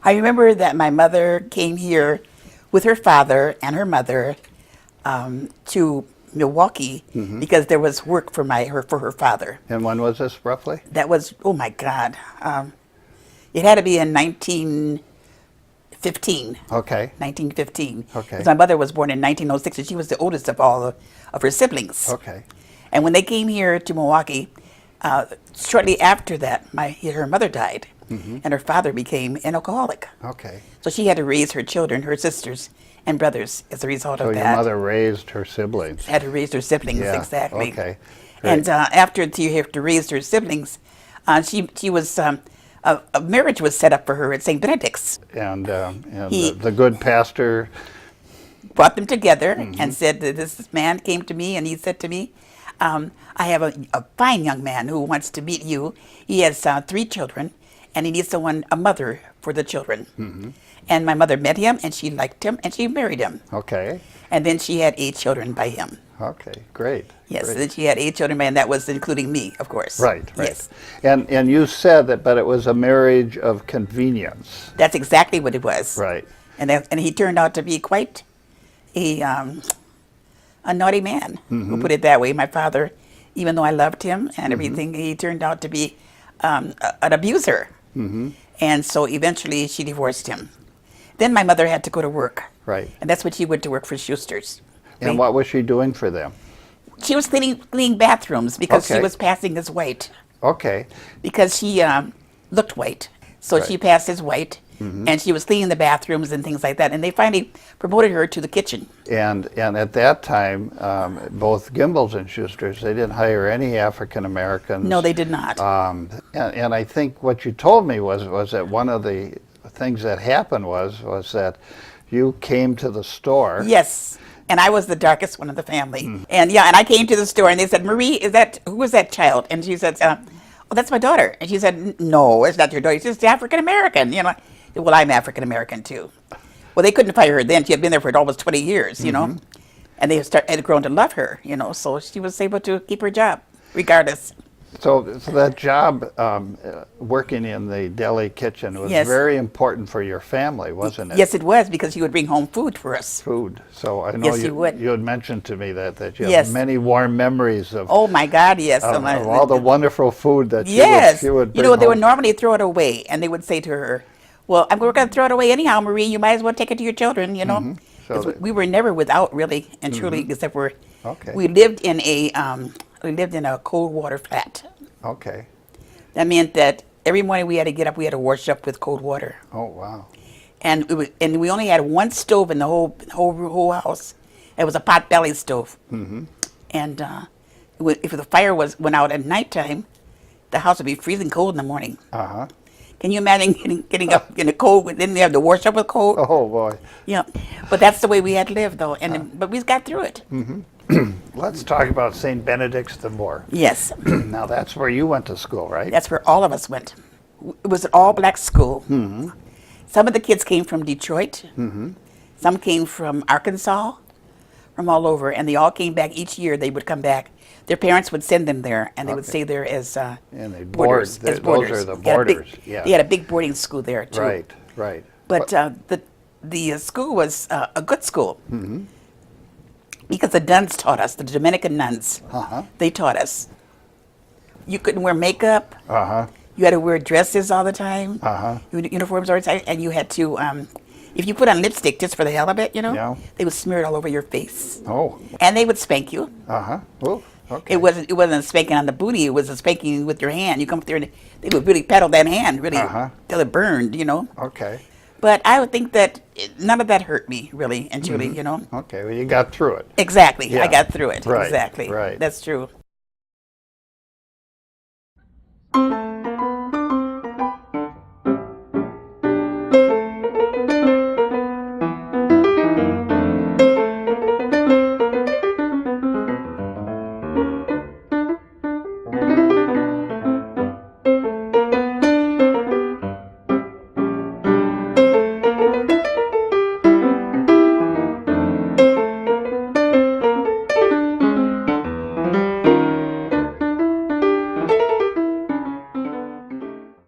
I remember that my mother came here with her father and her mother to Milwaukee because there was work for her father. And when was this roughly? That was, oh my God, it had to be in 1915. Okay. 1915. Okay. Because my mother was born in 1906, and she was the oldest of all of her siblings. Okay. And when they came here to Milwaukee, shortly after that, her mother died, and her father became an alcoholic. Okay. So she had to raise her children, her sisters and brothers, as a result of that. So your mother raised her siblings. Had to raise her siblings, Yeah. exactly. Okay. And after she had to raise her siblings, she was a marriage was set up for her at St. Benedict's. And the good pastor Brought them together and said that this man came to me and he said to me, I have a fine young man who wants to meet you. He has 3 children and he needs a mother for the children. And my mother met him and she liked him and she married him. Okay. And then she had 8 children by him. Okay, great. Yes, great. then she had 8 children by him. That was including me, of course. Right, right. Yes. And you said that, but it was a marriage of convenience. That's exactly what it was. Right. And he turned out to be quite a naughty man, we'll put it that way. My father, even though I loved him and everything, he turned out to be an abuser. And so eventually she divorced him. Then my mother had to go to work. Right. And that's when she went to work for Schusters. And what was she doing for them? She was cleaning bathrooms because she Okay. was passing as white. Okay. Because she looked white. So she passed as white. And she was cleaning the bathrooms and things like that. And they finally promoted her to the kitchen. And at that time, both Gimbels and Schusters, they didn't hire any African Americans. No, they did not. And I think what you told me was that one of the things that happened was that you came to the store. Yes. And I was the darkest one of the family. And and I came to the store and they said, Marie, who is that child? And she said, oh, that's my daughter. And she said, no, it's not your daughter. It's just African American. Well, I'm African American too. Well, they couldn't fire her then. She had been there for almost 20 years, and they had grown to love her, so she was able to keep her job regardless. So that job, working in the Deli Kitchen, was very important for your family, wasn't it? Yes, it was, because you would bring home food for us. Food. So I know you would. You had mentioned to me that you have many warm memories of. Oh my God, yes. Of all the wonderful food that you would bring they would home. normally throw it away, and they would say to her, well, we're going to throw it away anyhow, Marie. You might as well take it to your children, So we were never without, really and truly, except for we lived in a cold water flat. Okay. That meant that every morning we had to get up, we had to wash up with cold water. Oh wow. And we only had one stove in the whole house. It was a pot-belly stove. And if the fire went out at nighttime, the house would be freezing cold in the morning. Can you imagine getting up in the cold, then they have to wash up with cold? Oh boy. Yeah, but that's the way we had lived, though, but we got through it. Let's talk about St. Benedict the Moor. Yes. Now that's where you went to school, right? That's where all of us went. It was an all-black school. Some of the kids came from Detroit. Some came from Arkansas, from all over, and they all came back each year. They would come back. Their parents would send them there, and they would stay there as and they boarders. Those are the boarders. They had a big boarding school there too. Right, right. But the school was a good school because the nuns taught us. The Dominican nuns, they taught us. You couldn't wear makeup. You had to wear dresses all the time. Uniforms all the time, and you had to. If you put on lipstick just for the hell of it, they would smear it all over your face. Oh. And they would spank you. Oh, okay. It wasn't a spanking on the booty. It was a spanking with your hand. You come up there and they would really pedal that hand, really, till it burned, Okay. But I would think that none of that hurt me, really and truly, Okay, well, you got through it. Exactly. Yeah. I got through it. Right, Exactly. right. That's true.